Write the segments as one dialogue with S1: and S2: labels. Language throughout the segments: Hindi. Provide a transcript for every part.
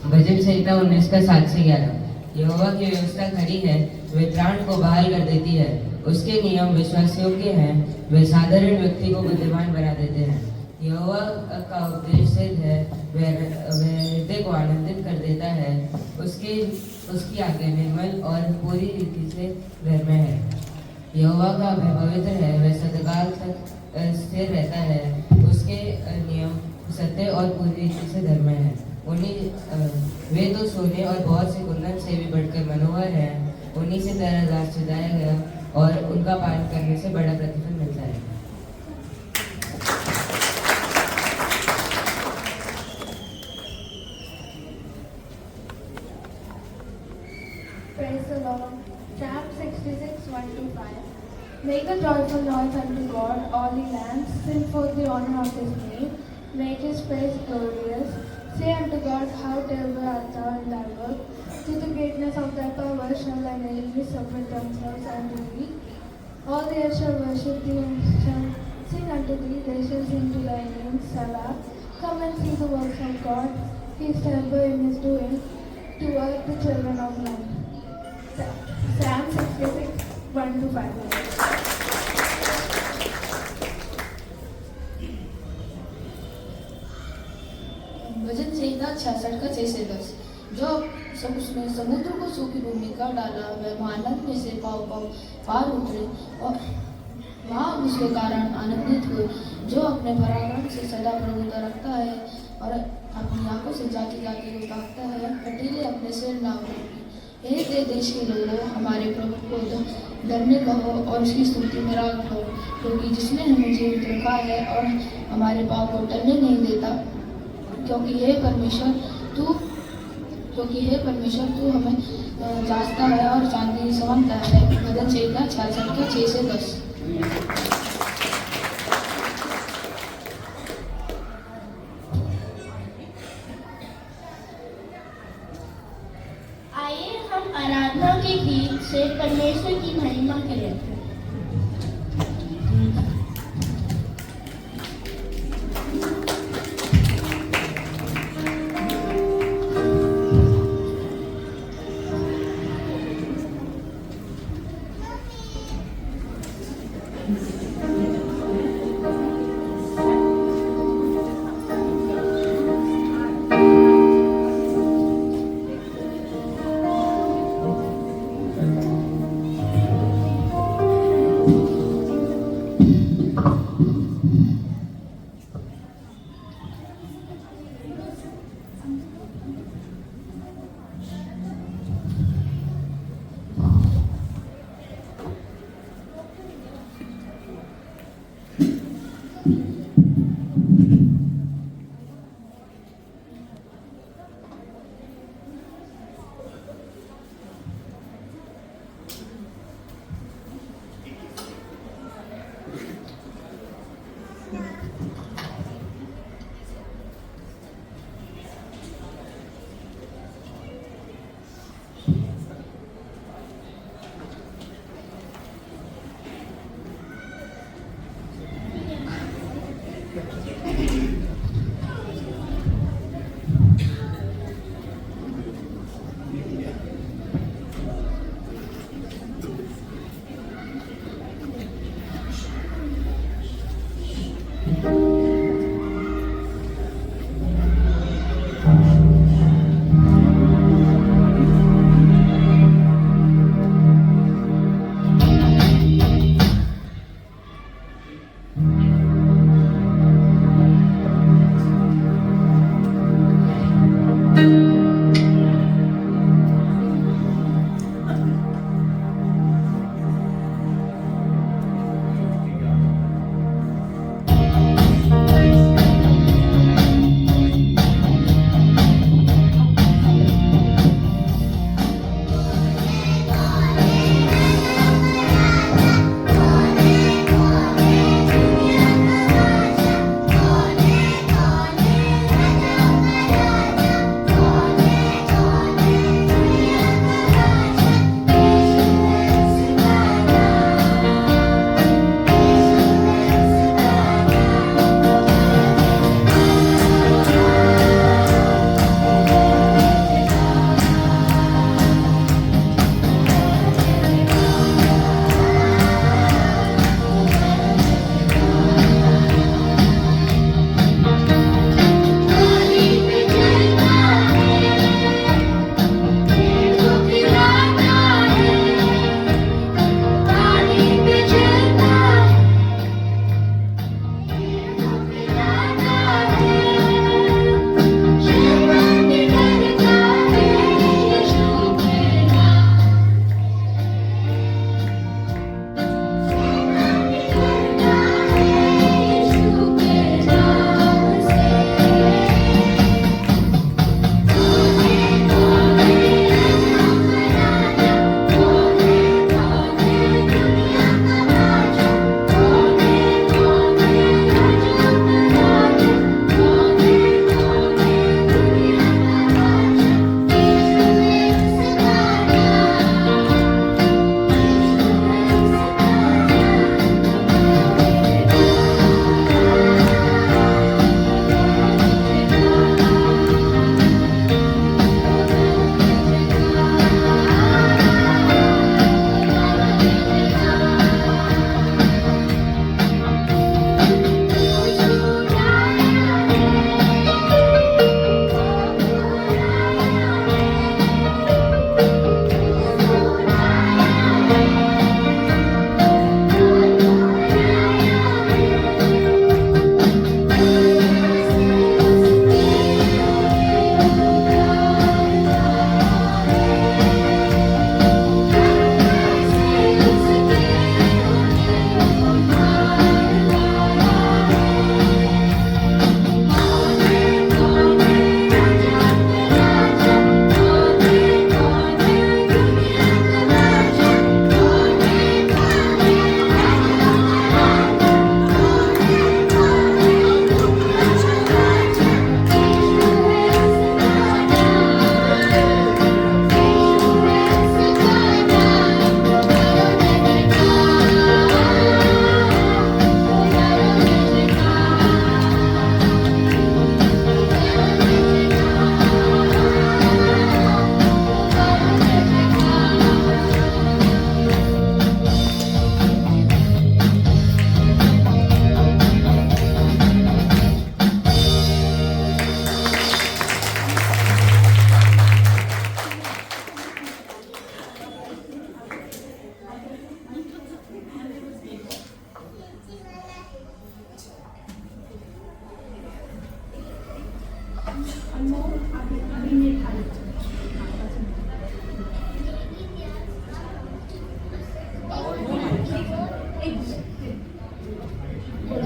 S1: भजन संहिता 19 का 7 से 11। यहोवा की व्यवस्था खरी है, वे त्राण को बहाल कर देती है। उसके नियम विश्वास योग्य हैं, वे साधारण व्यक्ति को बुद्धिमान बना देते हैं। यहोवा का उपदेश सिद्ध है, वह हृदय को आनंदित कर देता है। उसकी आज्ञा निर्मल और पूरी रीति से धर्म है। यहोवा का भय पवित्र है, वह सदाकाल तक स्थिर रहता है। उसके नियम सत्य और पूरी रीति से धर्म है। वे तो सोने और बहुत से कुंदन से भी बढ़कर मनोहर है। उन्हीं से तेरा दास सजाया गया और उनका पालन करने से बड़ा प्रतिफल मिलता है।
S2: Praise the Lord. Psalm 66, 1-5. Make a joyful noise unto God, all ye lands. Sing forth the honor of His name. Make His praise glorious. Say unto God, how terrible art thou in thy work. To the greatness of thy power shall thine enemies submit themselves unto thee. All the earth shall worship thee and shall sing unto thee. They shall sing to thy name, Salah. Come and see the works of God. He is terrible in His doing toward the children of men. Psalm 66, 1-5.
S3: भजन संहिता 66 का 6 से 10। जो सब उसने समुद्र को सूखी भूमि कर डाला, वह आनंद में से पाव पार उतरे और वहाँ उसके कारण आनंदित हुए। जो अपने पराक्रम से सदा प्रभुता रखता है और अपनी आंखों से जाति जाति को ताकता है, कटीले अपने सिर ना उठाए। हे देश के लोगों, हमारे प्रभु को धन्य कहो और उसकी स्तुति में राग करो, क्योंकि जिसने हमें जीवित रखा है और हमारे पाप को टलने नहीं देता। क्योंकि हे परमेश्वर तू हमें जांचता है और चांदी समझता है। भजन संहिता 66 के 6 से 10।
S4: आइए हम आराधना के गीत से परमेश्वर की महिमा करें।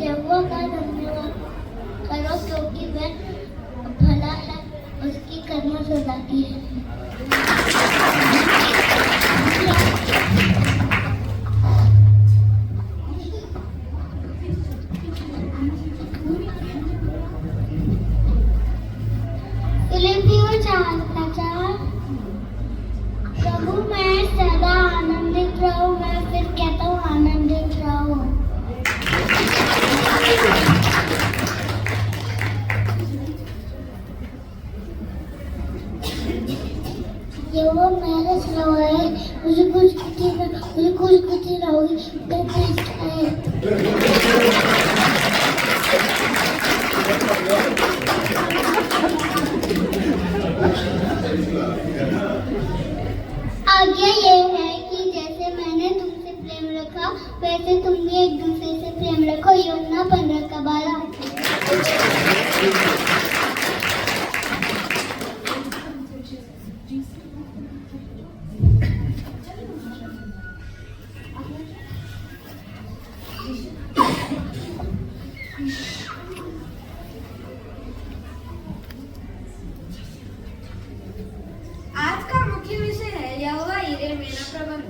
S4: यहोवा का धन्यवाद करो क्योंकि वह भला है, उसकी करुणा सदा की है। फिलिपियों 4:4 प्रभु मैं सदा आनंदित रहूं, मैं फिर कहता हूँ आनंदित रहो। ये वो मेरे स्लो है, मुझे कुछ कुछ रहोगी आज्ञा ये है कि जैसे मैंने तुमसे प्रेम रखा वैसे तुम भी एक दूसरे से प्रेम रखो। यूहन्ना 15:12।
S2: आज का मुख्य विषय है यहोवा ईरे मेरा प्रबंध।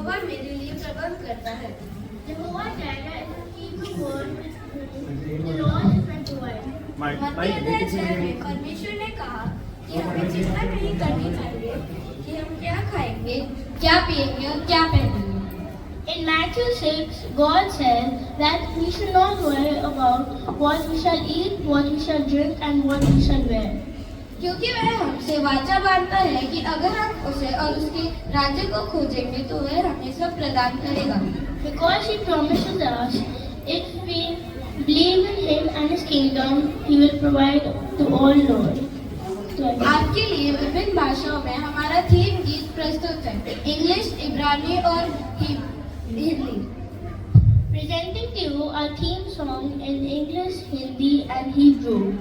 S5: यहोवा मेरे लिए प्रबंध करता है।
S4: Jehovah Jireh is a Hebrew word which the Lord is my provider.
S5: मत्ती अध्याय 6 में परमेश्वर ने कहा कि हमें चिंता नहीं करनी चाहिए कि हम क्या खाएंगे, क्या पिएंगे और क्या पहनेंगे।
S4: In Matthew 6, God says that we should not worry about what we shall eat, what we shall drink, and what we shall wear.
S5: क्योंकि वह हमसे वाचा बांधता है कि अगर हम उसे और उसके राज्य को खोजेंगे तो वह हमें सब प्रदान करेगा।
S4: Because He promises us, if we believe in Him and His kingdom, He will provide to all Lord.
S5: आपके लिए विभिन्न भाषाओं में हमारा थीम गीत प्रस्तुत है, इंग्लिश, इब्रानी और Hindi.
S4: Presenting to you our theme song in English, Hindi, and Hebrew.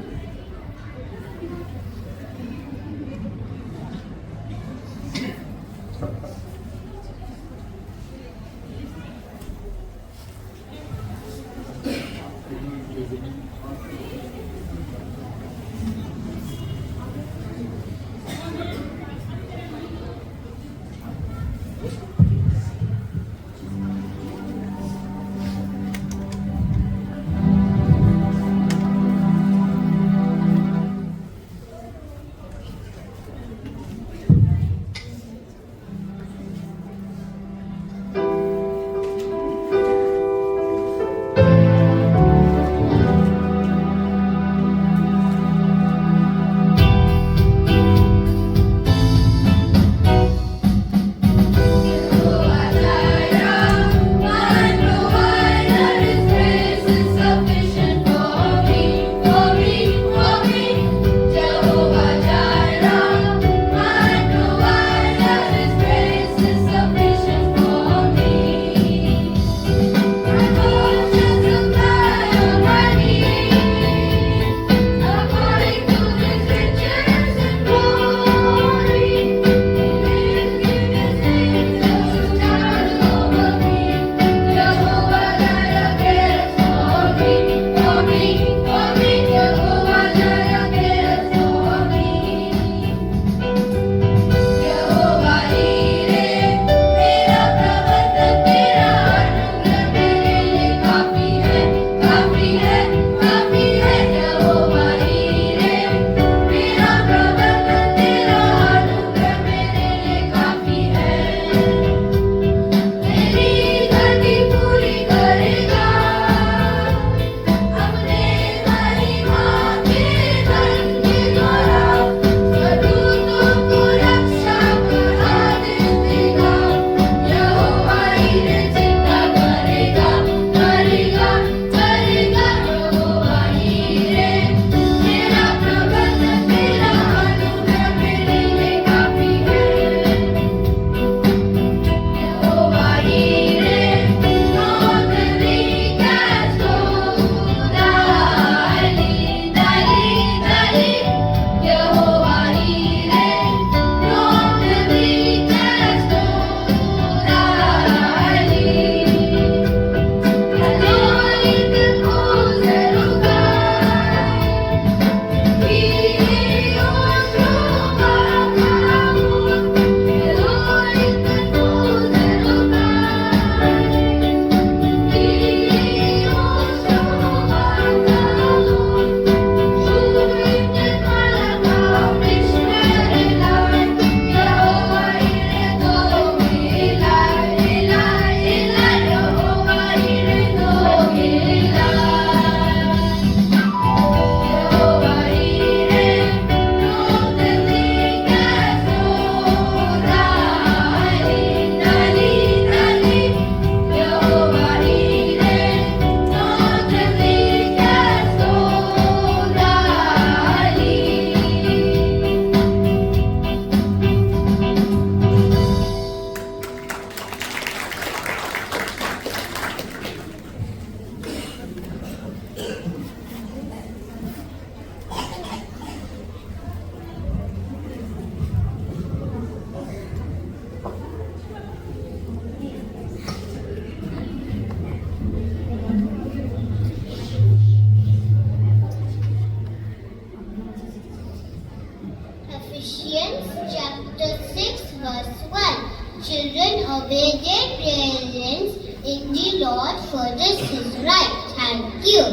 S6: May their presence in the Lord furthers his right. Thank you.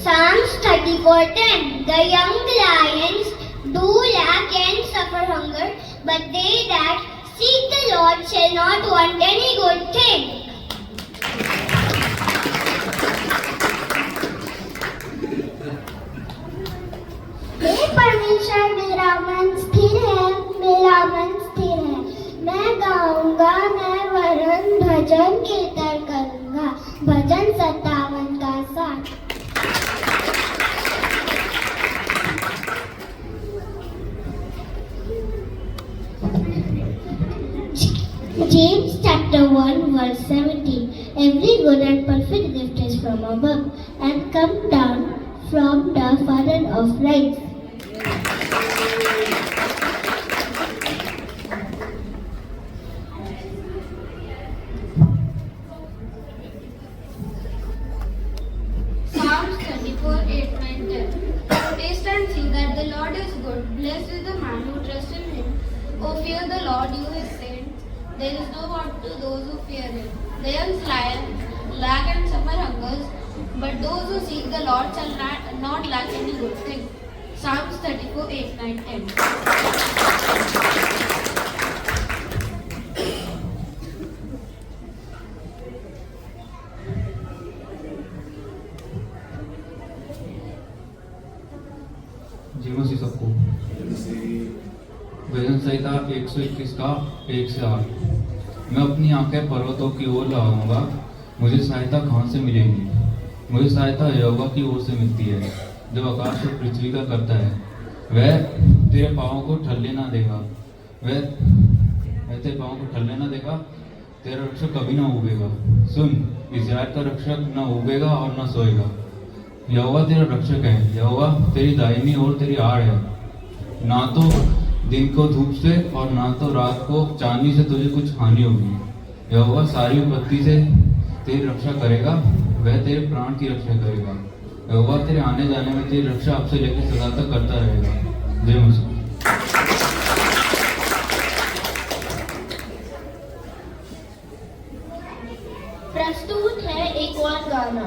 S6: Psalms 34:10. The young lions do lack and suffer hunger, but they that seek the Lord shall not want any good thing. हे परमेश्वर मेरा मन स्थिर है, मेरा मन स्थिर है। मैं गाऊंगा, मैं वरन भजन कीर्तन करूंगा। भजन 57 का 7। James chapter 1 verse 17. Every good and perfect gift is from above and come down from the Father of lights.
S5: Psalms 34:8, 9, 10. Taste and see that the Lord is good. Blessed is the man who trusts in him. O fear the Lord, you his saints. There is no want to those who fear him. The young lion lack and summer hungers, but those who seek the Lord shall not lack any good thing. Psalms 34:8, 9, 10.
S7: जी मसीह सबको। भजन संहिता 121 का 1 से 8। मैं अपनी आंखें पर्वतों की ओर लगाऊंगा, मुझे सहायता कहाँ से मिलेगी? मुझे सहायता यहोवा की ओर से मिलती है, जो आकाश और पृथ्वी का करता है। वह तेरे पाँव को ठल्ले ना देगा, वह तेरे पाँव को ठल्ले ना देगा, तेरा रक्षक कभी ना उगेगा। सुन, इस्राएल का रक्षक ना उगेगा और ना सोएगा। यहोवा तेरा रक्षक है, यहोवा तेरी दाहिनी ओर तेरी आड़ है। ना तो दिन को धूप से और ना तो रात को चांदनी से तुझे कुछ हानि होगी। यहोवा सारी विपत्ति से तेरी रक्षा करेगा, वह तेरे प्राण की रक्षा करेगा। यहोवा तेरे आने जाने में तेरी रक्षा अब से लेकर सदा तक करता रहेगा। जय मसीह।
S4: प्रस्तुत है एक और गाना।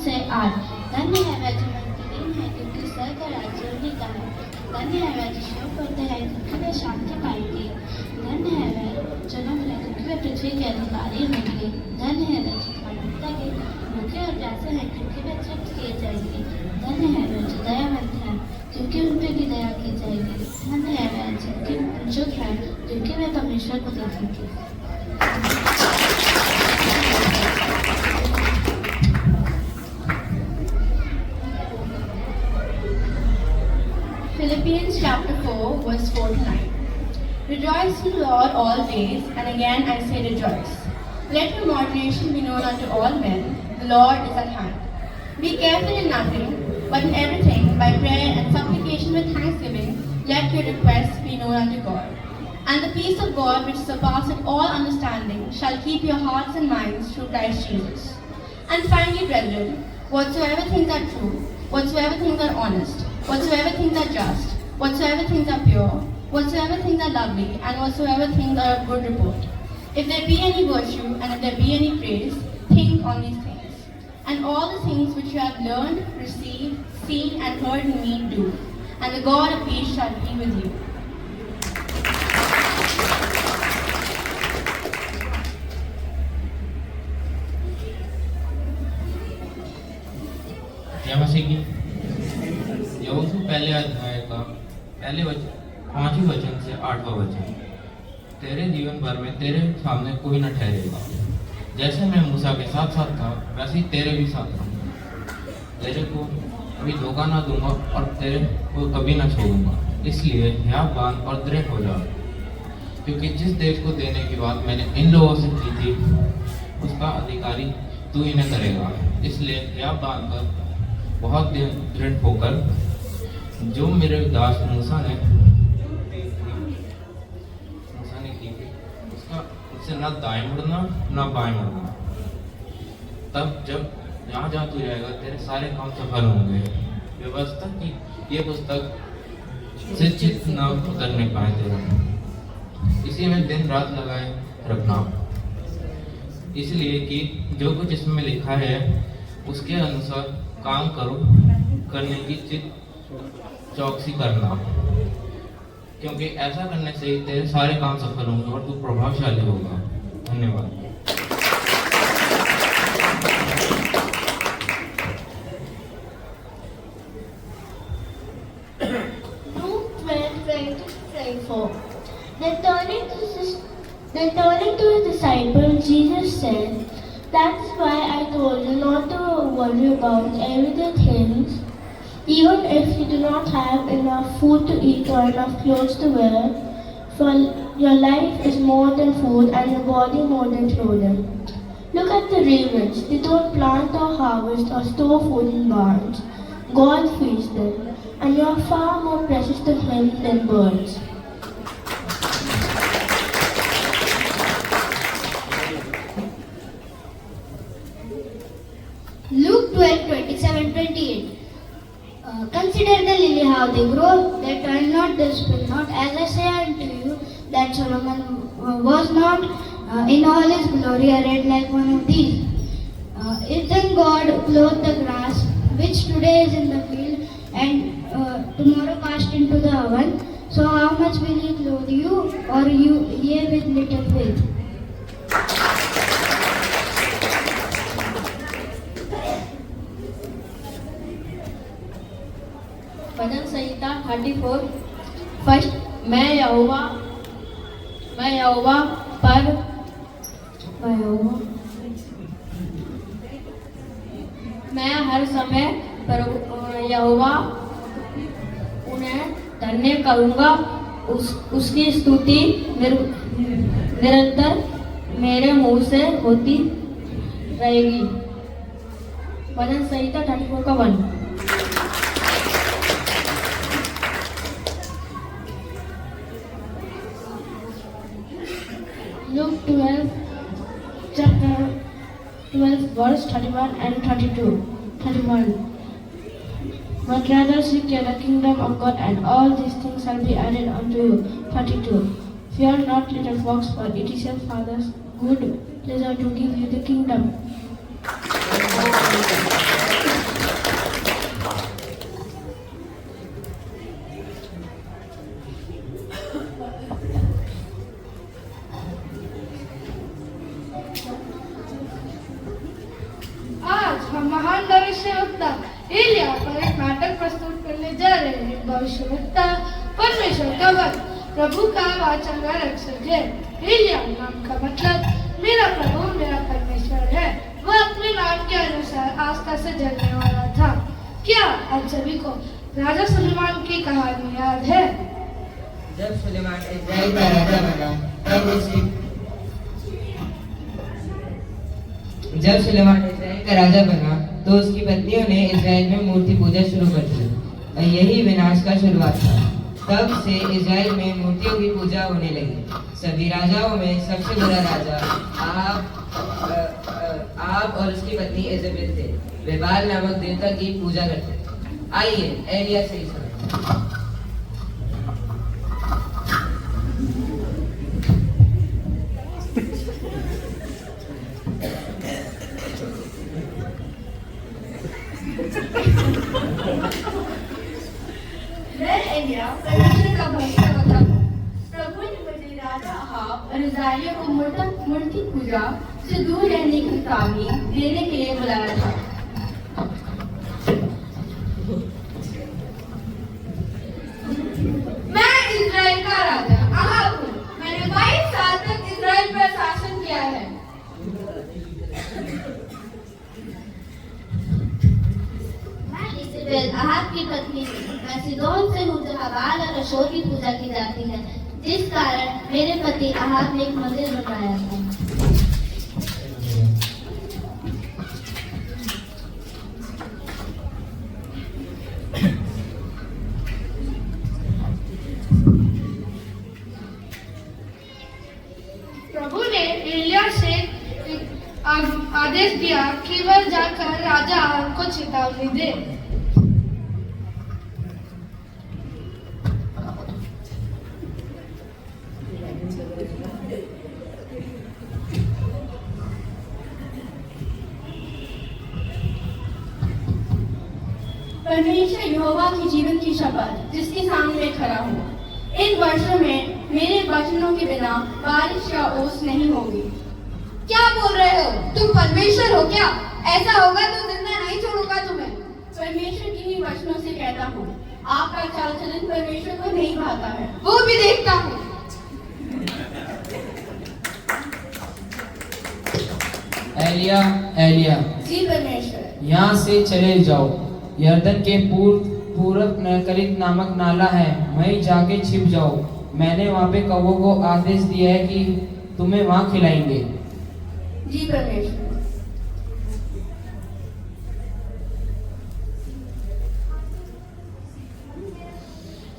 S3: से 8। धन्य है वह जो मंत्रीहीन है क्योंकि सर का राज्य उन्हीं का है। धन्य है वह जो शोक करते हैं क्योंकि वे शांति पाएंगे। धन्य है वह जो नम्र है क्योंकि वे पृथ्वी के अधिकारी होंगे। धन्य है वह जो धार्मिकता के भूखे और प्यासे हैं क्योंकि वे तृप्त किए जाएंगे। धन्य है वह जो दयावंत है क्योंकि उन पर भी दया की जाएगी। धन्य है वह जिनके जुग है क्योंकि वे परमेश्वर को देखेंगे।
S8: Philippians chapter 4 verse 4 to 9. Rejoice in the Lord always, and again I say rejoice. Let your moderation be known unto all men, the Lord is at hand. Be careful in nothing, but in everything, by prayer and supplication with thanksgiving, let your requests be known unto God. And the peace of God, which surpasseth all understanding, shall keep your hearts and minds through Christ Jesus. And finally, brethren, whatsoever things are true, whatsoever things are honest, whatsoever things are just, whatsoever things are pure, whatsoever things are lovely, and whatsoever things are of good report. If there be any virtue, and if there be any praise, think on these things. And all the things which you have learned, received, seen, and heard in me do. And the God of peace shall be with you.
S9: यहोशू पहले अध्याय का पहले वचन 5वें वचन से 8वां वचन। तेरे जीवन भर में तेरे सामने कोई न ठहरेगा। जैसे मैं मूसा के साथ साथ था वैसे ही तेरे भी साथ रहूंगा। तेरे को कभी धोखा ना दूंगा और तेरे को कभी ना छोड़ूंगा। इसलिए हियाव बांध और दृढ़ हो जा, क्योंकि जिस देश को देने की बात मैंने इन लोगों से की थी उसका अधिकारी तू इन्हें करेगा। इसलिए हियाव बांध कर बहुत दृढ़ होकर जो मेरे दास मूसा ने की उसका उससे ना दाएं मुड़ना ना बाएं मुड़ना। तब जब जहाँ जहाँ तू जाएगा तेरे सारे काम सफल होंगे। व्यवस्था की ये पुस्तक से चित्त न उतरने पाए तेरा, इसी में दिन रात लगाए रखना, इसलिए कि जो कुछ इसमें लिखा है उसके अनुसार काम करो, करने की चित्त चौकसी करना, क्योंकि ऐसा करने से ही तेरे सारे काम सफल होंगे और तू प्रभावशाली होगा। धन्यवाद।
S6: Luke 12:20-24. Then turning to his disciples, Jesus said, "That's why I told you not to worry about everyday things. Even if you do not have enough food to eat or enough clothes to wear, for your life is more than food and your body more than clothing. Look at the ravens. They don't plant or harvest or store food in barns. God feeds them, and you are far more precious to Him than birds."
S10: Luke 12:27-28. Consider the lily how they grow, they turn not, they spin not. As I say unto you, that Solomon was not in all his glory arrayed like one of these. If then God clothed the grass, which today is in the field, and tomorrow cast into the oven, so how much will He clothe you, or you ye with little faith?
S3: Bhajan Samhita 34। First, मैं यहोवा मैं हर समय पर यहोवा उन्हें धन्य करूंगा। उसकी स्तुति निरंतर मेरे मुंह से होती रहेगी। भजन संहिता 34 का 1।
S6: Luke 12, chapter 12, verse 31 and 32. 31. But rather seek ye the kingdom of God, and all these things shall be added unto you. 32. Fear not, little fox, for it is your Father's good pleasure to give you the kingdom.
S2: मिटता परमेश्वर का वक्त, प्रभु का वाचन व रक्षक है। एलिया नाम का मतलब मेरा प्रभु मेरा परमेश्वर है। वह अपने नाम के अनुसार आस्था से जलने वाला था। क्या आप सभी को राजा सुलेमान की कहानी याद है?
S1: जब सुलेमान इस्राएल का राजा बना तब उसकी जब सुलेमान इस्राएल का राजा बना तो उसकी पत्नियों ने इस्राएल में मूर्ति पूजा शुरू कर दी और यही विनाश का शुरुआत था। तब से इस्राएल में मूर्तियों की पूजा होने लगी। सभी राजाओं में सबसे बड़ा राजा आप और उसकी पत्नी इजेबेल थे। वे बाल नामक देवता की पूजा करते थे। आइए एलिया से सुनें।
S8: मैं एलिया परमेश्वर का भविष्यवक्ता हूँ। प्रभु ने मुझे राजा अहाब और इस्राएलियों को मूर्ति पूजा से दूर रहने की चेतावनी देने के लिए बुलाया था।
S2: मैं इस्राएल का राजा अहाब हूँ। मैंने 22 साल तक इस्राएल पर शासन किया है।
S10: इजेबेल अहाब की पत्नी मैं सीदोन से हूँ जहाँ बाल और अशोर की पूजा की जाती है, जिस कारण मेरे पति अहाब ने एक मंदिर बनवाया था।
S2: प्रभु ने एलिया से आदेश दिया कि वह जाकर राजा अहाब को चेतावनी दे।
S8: परमेश्वर यहोवा की जीवन की शपथ जिसके सामने मैं खड़ा हूँ, इन वर्षों में मेरे वचनों के बिना बारिश या ओस नहीं होगी।
S2: क्या बोल रहे हो? तुम परमेश्वर हो क्या? ऐसा होगा तो जिंदा नहीं छोड़ूंगा तुम्हें।
S8: परमेश्वर की ही वचनों से कहता हूँ, आपका चाल चलन परमेश्वर को नहीं भाता है।
S2: वो भी देखता हूँ।
S11: एलिया एलिया
S8: जी परमेश्वर।
S11: यहाँ से चले जाओ। यरदन के पूरब करीत नामक नाला है, वहीं जाके छिप जाओ। मैंने वहाँ पे कौवों को आदेश दिया है कि तुम्हें वहाँ खिलाएंगे।
S8: जी परमेश्वर।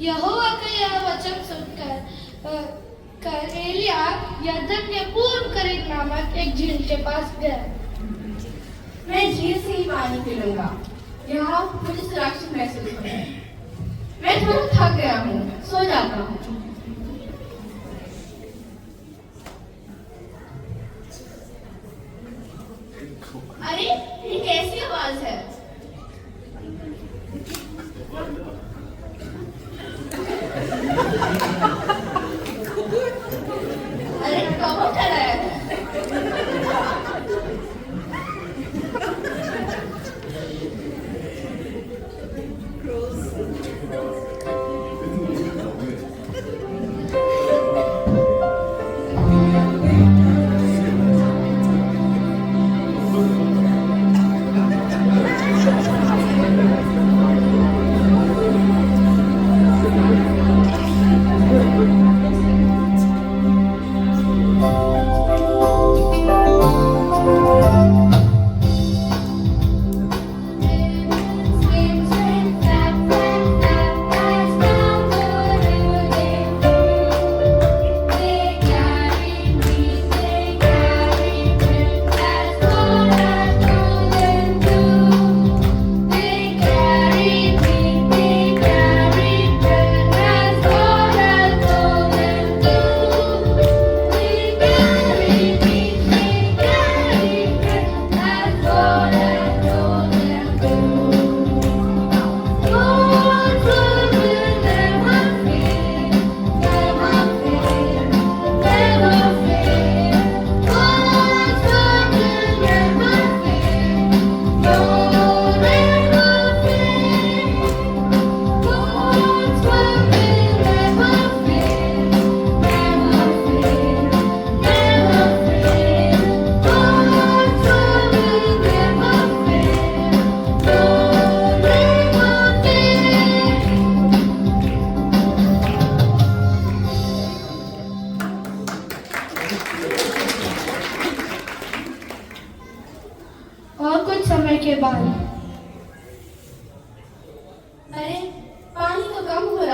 S2: यहोवा का यह वचन सुनकर एलिया यरदन के पूर्व करीब नामक एक झील के पास गया।
S8: मैं झील से ही पानी पीऊंगा। यहाँ मुझे सुरक्षित महसूस होता है। मैं थोड़ा थक गया हूँ, सो जाता हूँ। अरे ये कैसी आवाज है? अरे कौन चढ़ा है?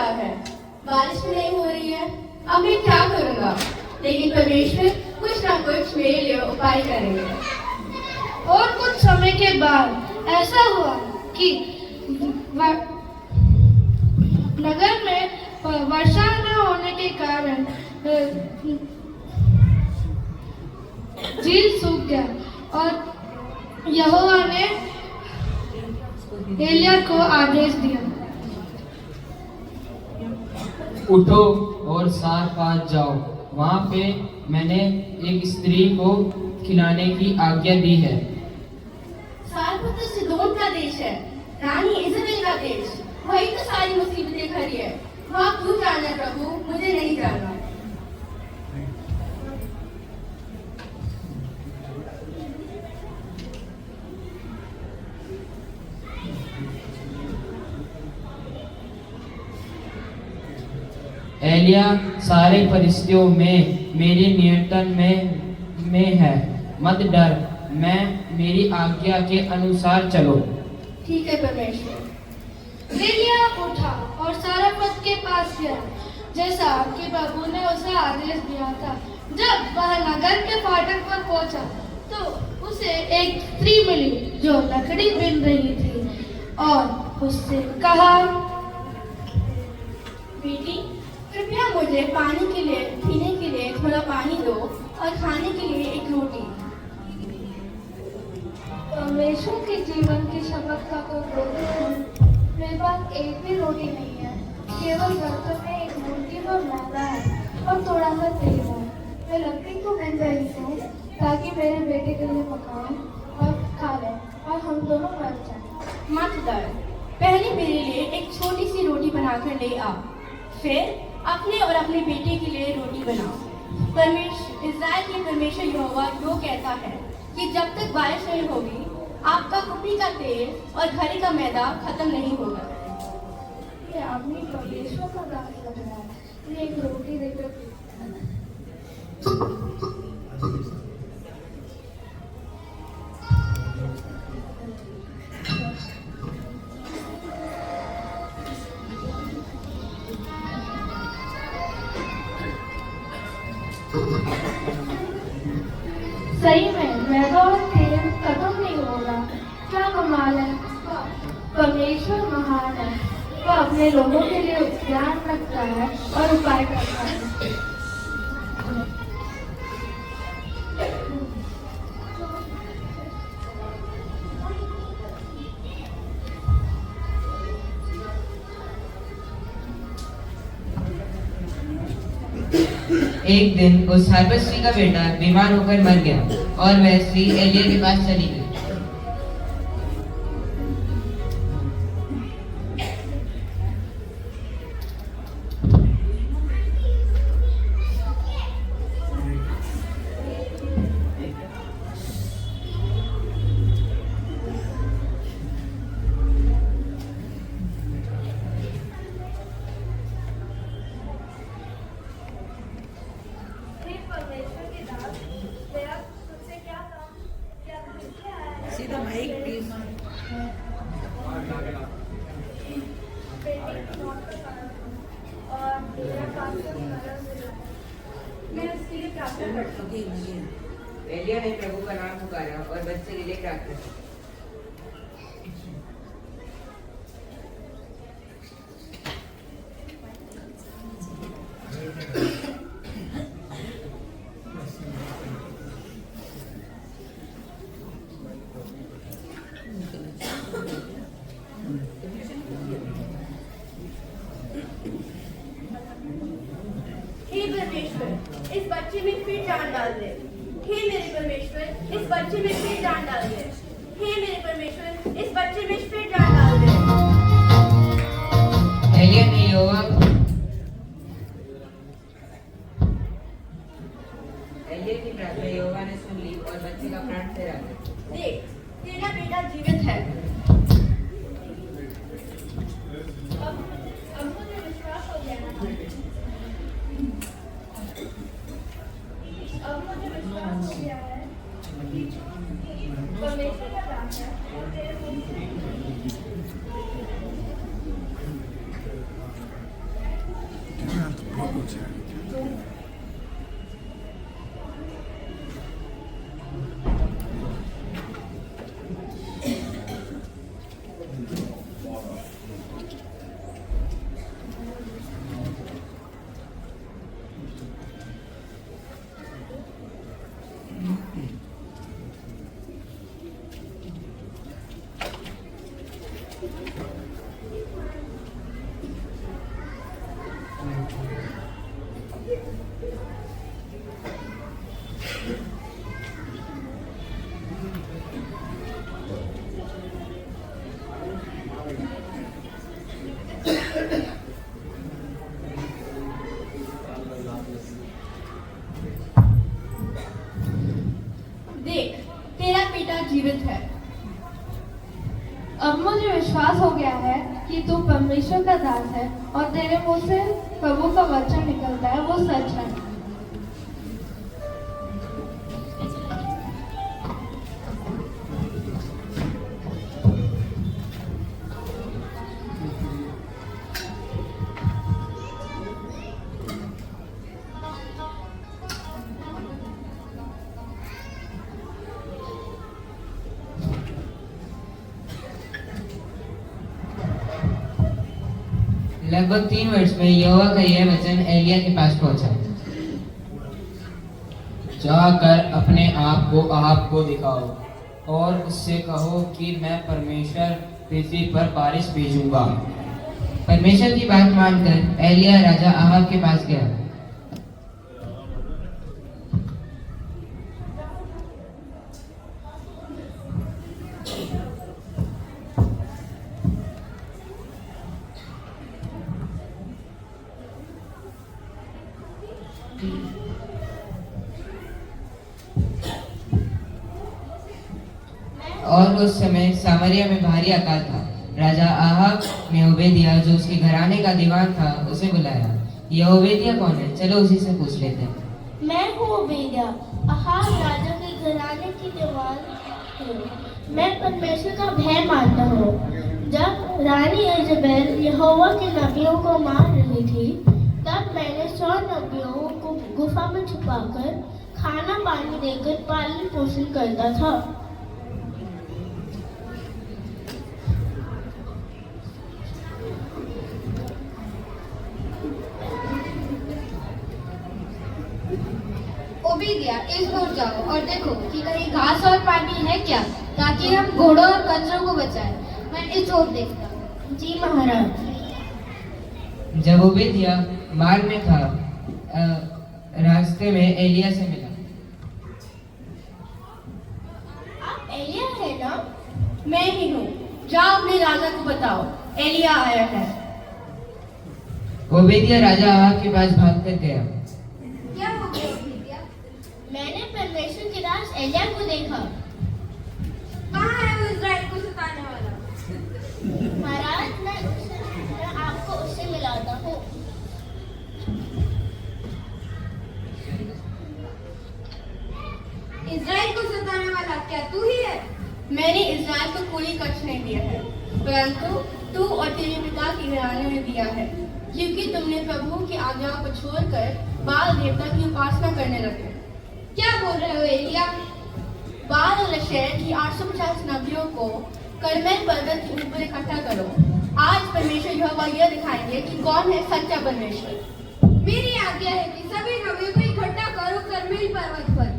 S8: रहा है, बारिश भी नहीं हो रही है, अब मैं क्या करूँगा? लेकिन परमेश्वर कुछ ना कुछ मेरे लिए उपाय करेंगे।
S3: और कुछ समय के बाद ऐसा हुआ कि नगर में वर्षा न होने के कारण झील सूख गया और यहोवा ने एलिया को आदेश दिया,
S11: उठो और सार पार जाओ, वहाँ पे मैंने एक स्त्री को खिलाने की आज्ञा दी है।
S8: सारपत तो सिदोन का देश है, रानी इज़राइल का देश, वही तो सारी मुसीबतें खड़ी है। वहाँ क्यों जाना है प्रभु, मुझे नहीं जाना।
S11: एलिया सारे परिस्थितियों में मेरे नियंत्रण में है, मत डर, मैं मेरी आज्ञा के अनुसार चलो।
S8: ठीक है परमेश्वर।
S3: एलिया उठा और सारपत के पास गया, जैसा कि प्रभु ने उसे आदेश दिया था। जब वह नगर के फाटक पर पहुंचा, तो उसे एक स्त्री मिली जो लकड़ी बिन रही थी और उससे कहा,
S8: बेटी, कृपया मुझे पानी के लिए, पीने के लिए थोड़ा पानी दो और खाने के लिए एक रोटी।
S2: परमेश्वर के जीवन की शपथ का तो बोलती हूँ, मेरे पास एक भी रोटी नहीं है, केवल बर्तन में एक रोटी और मैदा है और थोड़ा सा तेल है। मैं लकड़ी को बिन रही हूँ ताकि मेरे बेटे के लिए पकाऊं और खा लें और हम दोनों मर जाएं।
S8: मत डर, पहले मेरे लिए एक छोटी सी रोटी बनाकर ले आ, फिर अपने और अपने बेटे के लिए रोटी बनाओ। इज़राइल के परमेश्वर यहोवा यो कहता है कि जब तक बारिश नहीं होगी, आपका कुप्पी का तेल और घड़े का मैदा खत्म नहीं होगा।
S2: ये आदमी परमेश्वर का दास लग रहा है, ये एक रोटी देकर सही में मैदा और तेल खत्म नहीं होगा। क्या कमाल है, परमेश्वर महान है, वो अपने लोगों के लिए ध्यान रखता है और उपाय करता है।
S1: एक दिन उस सारपत स्त्री का बेटा बीमार होकर मर गया और वह स्त्री एलिया के पास चली गई। एलिया ने प्रभु का नाम पुकारा और बच्चे के लिए प्रार्थना की।
S8: हे परमेश्वर, इस बच्चे में फिर जान डाल दे। हे मेरे परमेश्वर, इस बच्चे में फिर जान डाल दे। हे मेरे परमेश्वर, इस बच्चे में फिर जान डाल दे।
S1: एलिया ने यहोवा एलिया की प्रार्थना यहोवा ने सुन ली और बच्चे का प्राण फिर आ गया।
S8: देख, तेरा बेटा जीवित है। अब मुझे विश्वास हो गया ना। अब मुझे विश्वास हो गया है कि परमेश्वर का दान है और तेरे मुंह से देख, तेरा बेटा जीवित है।
S2: अब मुझे विश्वास हो गया है कि तू परमेश्वर का दास है और तेरे मुंह से प्रभु का वचन निकलता है, वो सच है।
S1: लगभग 3 वर्ष में यहोवा का यह वचन एलिया के पास पहुंचा।
S11: जाकर अपने आप को अहाब को दिखाओ और उससे कहो कि मैं परमेश्वर पृथ्वी पर बारिश भेजूंगा।
S1: परमेश्वर की बात मानकर एलिया राजा अहाब के पास गया। और उस समय सामरिया में भारी अकाल था। राजा अहाब ने ओबेदिया, जो उसके घराने का दीवान था, उसे बुलाया। यह ओबेदिया कौन है? चलो उसी से पूछ लेते हैं।
S4: मैं हूँ ओबेदिया, अहाब राजा के घराने की दीवान हूँ। मैं परमेश्वर का भय मानता हूँ। जब रानी इज़ेबेल यहोवा के नबियों को मार रही थी, तब मैंने 100 नबियों को गुफा में छुपाकर खाना पानी देकर पालन पोषण करता था।
S5: ओबेदिया, इस ओर जाओ और देखो कि कहीं घास और पानी है क्या, ताकि हम घोड़ों और कचरों को बचाएं। मैं इस ओर देखता हूँ।
S4: जी महाराज।
S1: जब ओबेदिया मार्ग में था, रास्ते में एलिया से मिला।
S4: आप एलिया है ना?
S8: मैं ही हूँ। जाओ अपने राजा को बताओ, एलिया आया है।
S1: ओबेदिया राजा अहाब के पास भागकर गया।
S5: क्या हो गया ओबेदिया?
S4: मैंने परमेश्वर के दास एलिया को देखा।
S5: कहाँ है वो इज़राइल को सताने वाला?
S4: महाराज, मैं आपको उससे मिलाता हूँ।
S5: इज़राइल को सताने वाला क्या तू ही है?
S8: मैंने इज़राइल को कोई कष्ट नहीं दिया है, परंतु तू और तेरे पिता के घराने में दिया है, क्योंकि तुमने प्रभु की आज्ञाओं को छोड़कर बाल देवता की उपासना करने लगे।
S5: क्या बोल रहे हो एलिया?
S8: बाल और अशेर की 850 नबियों को करमेल पर्वत के ऊपर इकट्ठा करो। आज परमेश्वर यहोवा यह दिखाएंगे कि कौन है सच्चा परमेश्वर।
S5: मेरी आज्ञा है कि सभी नबियों को इकट्ठा करो करमेल पर्वत पर।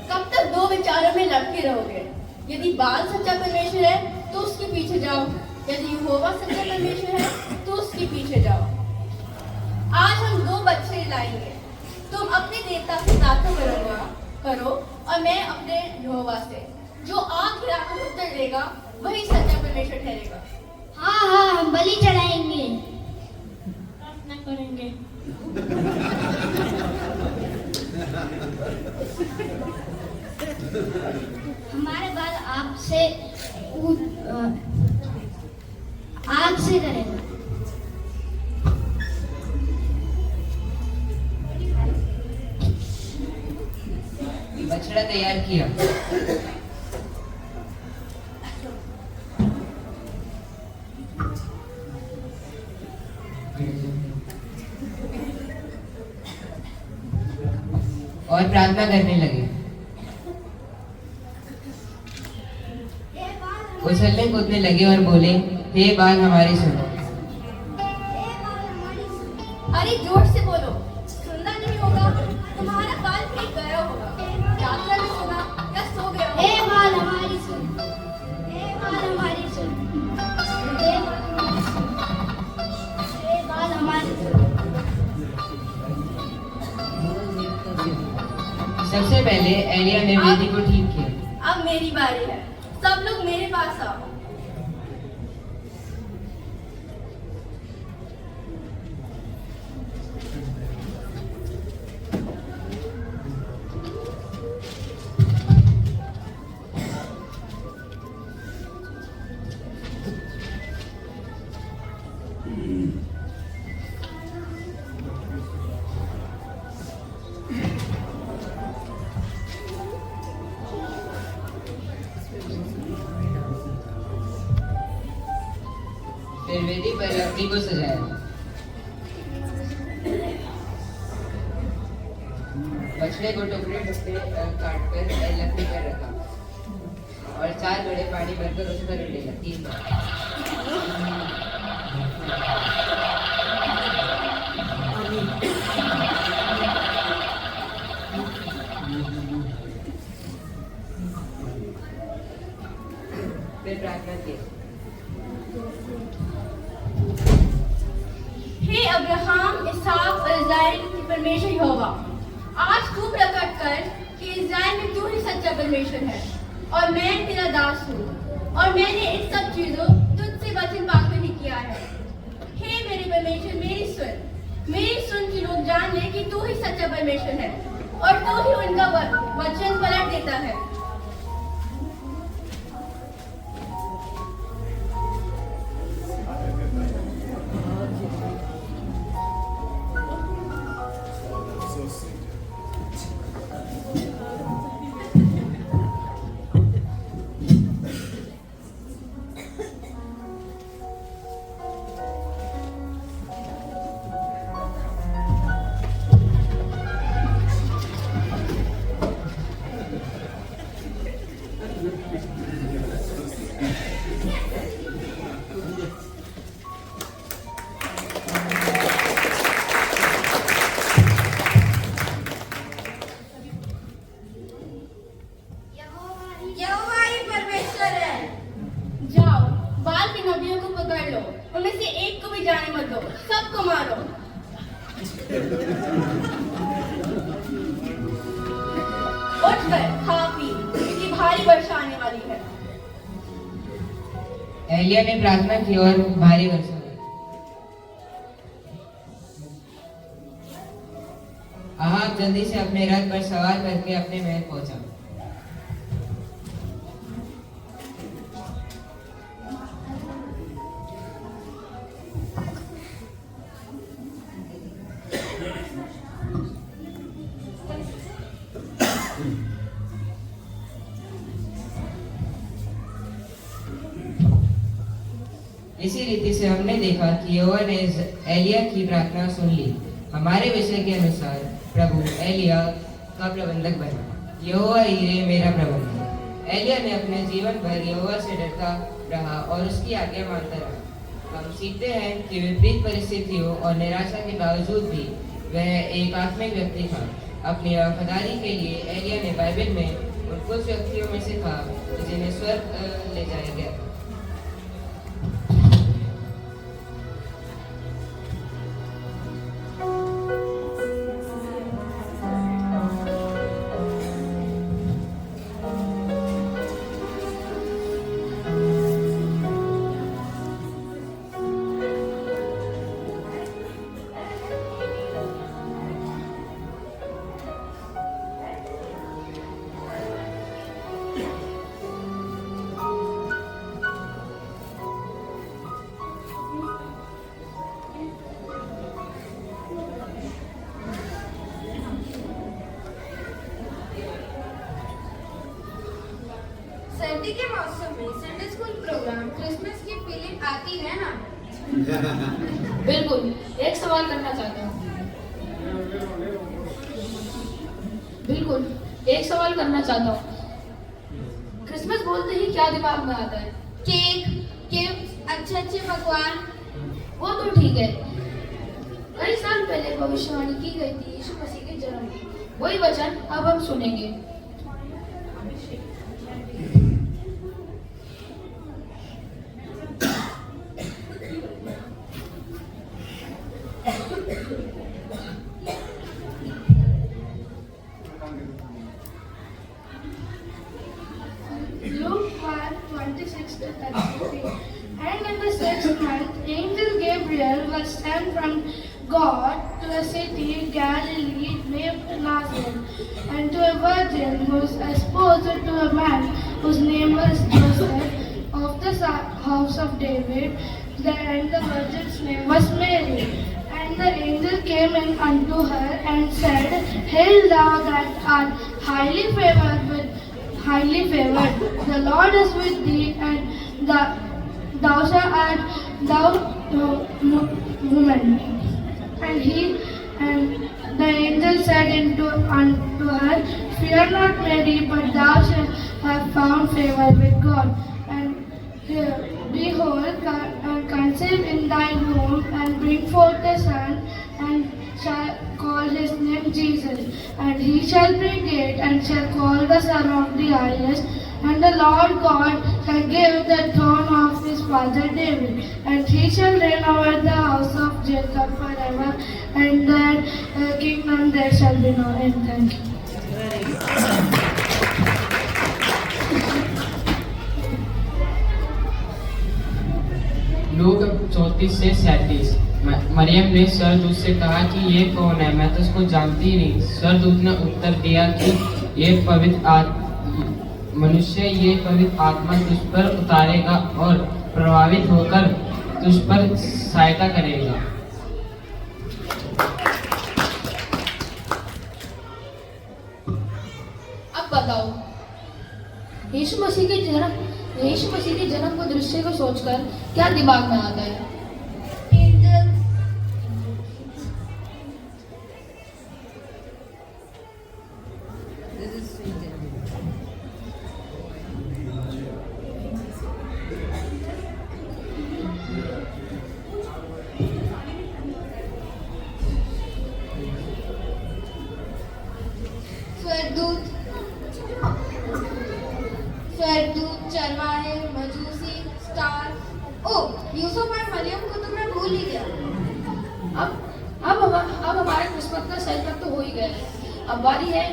S8: कब तक दो विचारों में लटके रहोगे? यदि बाल सच्चा परमेश्वर है तो उसके पीछे जाओ, यदि यहोवा सच्चा परमेश्वर है तो उसके पीछे जाओ। आज हम 2 बच्चे लाएंगे। तुम अपने देवता से प्रार्थना करो और मैं अपने यहोवा से। जो आग गिराकर उत्तर देगा वही सच्चा परमेश्वर ठहरेगा।
S10: हाँ हाँ, हम बलि चढ़ाएंगे।
S4: प्रार्थना करेंगे।
S10: हमारे बाल आपसे आग से करेगा।
S1: बछड़ा तैयार किया। और प्रार्थना करने लगे। उछलने कूदने लगे और बोले, हे बाल हमारी सुनो।
S8: अरे जोर से बोलो, सुनना नहीं होगा, तुम्हारा बाल फीट गया होगा। जागना नहीं होगा या सो गया होगा।
S10: हे बाल हमारी सुन, हे बाल हमारी सुन, हे बाल हमारी सुन।
S1: सबसे पहले एलिया ने वेदी को ठीक किया।
S8: अब मेरी बारी है, सब लोग मेरे पास आओ।
S1: फिर वेदी पर लकड़ी को सजाया। बछड़े को टुकड़े टुकड़े काटकर लकड़ी पर रखा और 4 बड़े पानी भरकर उस पर उड़ेला 3 बार। फिर प्रार्थना की।
S8: हे अब्राहम, इसहाक और इस्राएल के परमेश्वर यहोवा, आज तू प्रकट कर कि इस्राएल में तू ही सच्चा परमेश्वर है और मैं तेरा दास हूँ और मैंने इन सब चीजों तुझसे वचन पाकर ही किया है। हे मेरे परमेश्वर, मेरी सुन कि लोग जान ले कि तू ही सच्चा परमेश्वर है और तू ही उनका वचन पलट देता है। उनमें से एक को भी जाने मत दो, सबको मारो। उठकर खा पी, क्योंकि भारी वर्षा आने वाली है।
S1: एलिया ने प्रार्थना की और भारी वर्षा हुई। अहाब जल्दी से अपने रथ पर सवार करके अपने महल पहुंचा। इसी रीति से हमने देखा कि यहोवा ने एलिया की प्रार्थना सुन ली। हमारे विषय के अनुसार प्रभु एलिया का प्रबंधक बना। यहोवा हीरे मेरा प्रबंधक। एलिया ने अपने जीवन भर यहोवा से डरता रहा और उसकी आज्ञा मानता रहा। हम सीखते हैं कि विपरीत परिस्थितियों और निराशा के बावजूद भी वह एक आत्मिक व्यक्ति था। अपनी वफादारी के लिए एलिया ने बाइबल में उन कुछ व्यक्तियों में से था जिन्हें स्वर्ग ले जाया गया।
S5: सर्दी के मौसम में संडे स्कूल प्रोग्राम क्रिसमस की फीलिंग आती है ना?
S3: बिल्कुल। एक सवाल करना चाहता हूँ। क्रिसमस बोलते ही क्या दिमाग में आता है?
S5: केक, गिफ्ट, अच्छे पकवान।
S3: वो तो ठीक है। कई साल पहले भविष्यवाणी की गई थी यीशु मसीह के जन्म की। वही वचन अब हम सुनेंगे।
S2: Luke 1:26-33. And in the 6th month, angel Gabriel was sent from God to a city Galilee named Nazareth, and to a virgin who was espoused to a man whose name was Joseph of the house of David, and the virgin's name was Mary. And the angel came in unto her and said, Hail thou that art highly favored, the Lord is with thee, and thou art thou woman. And the angel said unto her, Fear not, Mary, but thou shalt have found favor with God. And behold, conceive in thy womb, and bring forth a son, and shall call his name Jesus. And he shall be great, and shall call the Son of the Highest. And the Lord God shall give the throne of his father David, and he shall reign over the house of Jacob forever, and their kingdom there shall be no end. Thank you.
S11: Look 34 से 37। मरियम ने सरदूत से कहा कि ये कौन है, मैं तो उसको जानती ही नहीं। सरदूत ने उत्तर दिया कि ये मनुष्य ये पवित्र आत्मा तुझ पर उतारेगा और प्रभावित होकर तुझ पर सहायता करेगा।
S3: अब बताओ, यीशु मसीह के जन्म को दृश्य को सोचकर क्या दिमाग में आता है?
S5: स्वर्गदूत, चरवाहे, मजूसी, स्टार। ओह, यूसुफ और मरियम को तो मैं भूल ही गया।
S3: अब हमारे क्रिसमस का सेटअप तो हो ही गया है। अब बारी है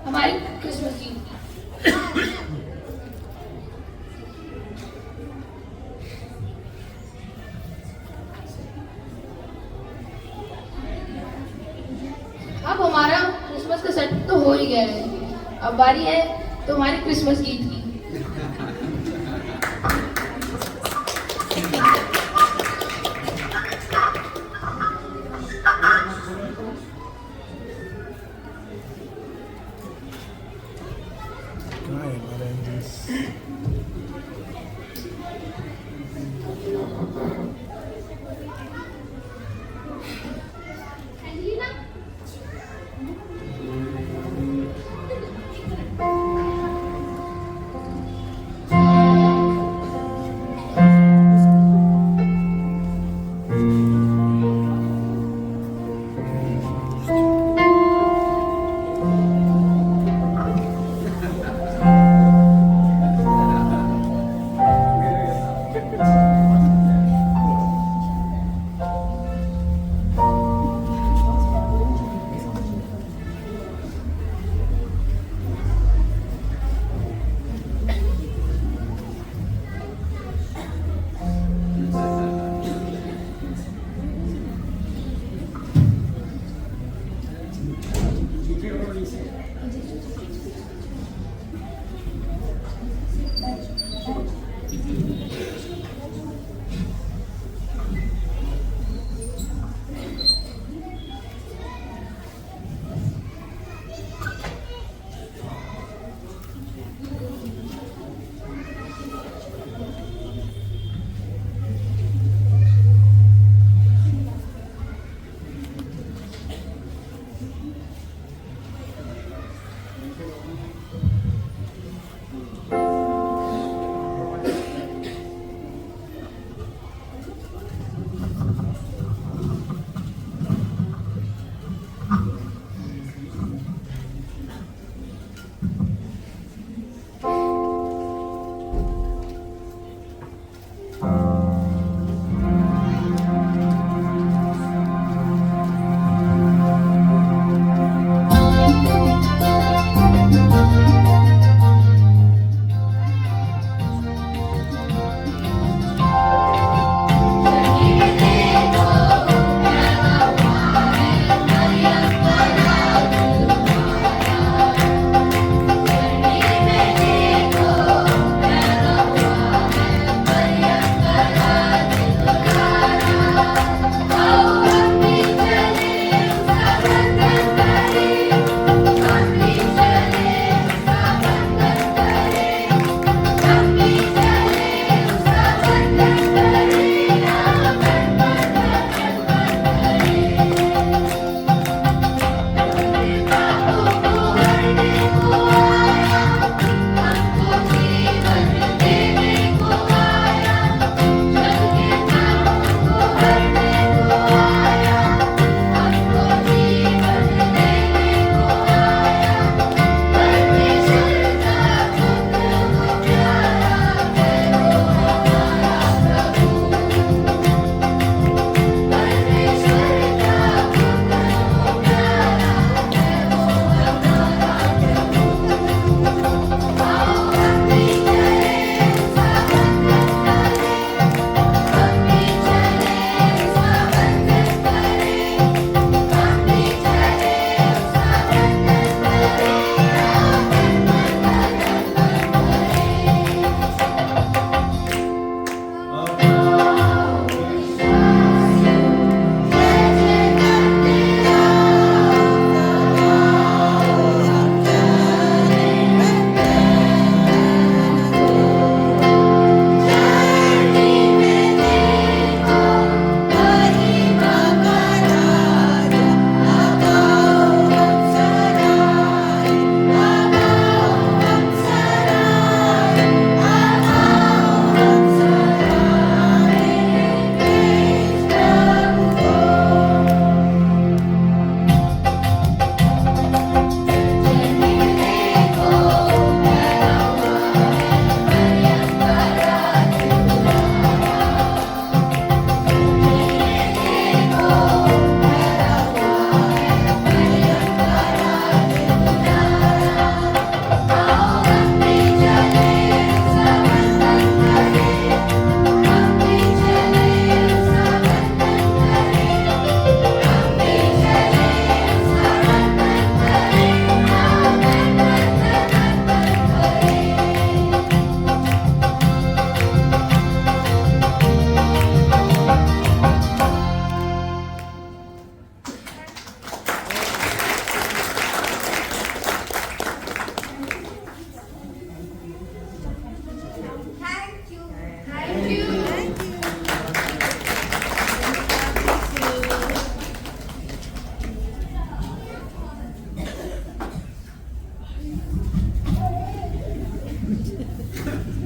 S3: हमारी क्रिसमस की। अब हमारा क्रिसमस का सेट तो हो ही गया है। अब बारी है तुम्हारी क्रिसमस गीत की।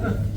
S12: है।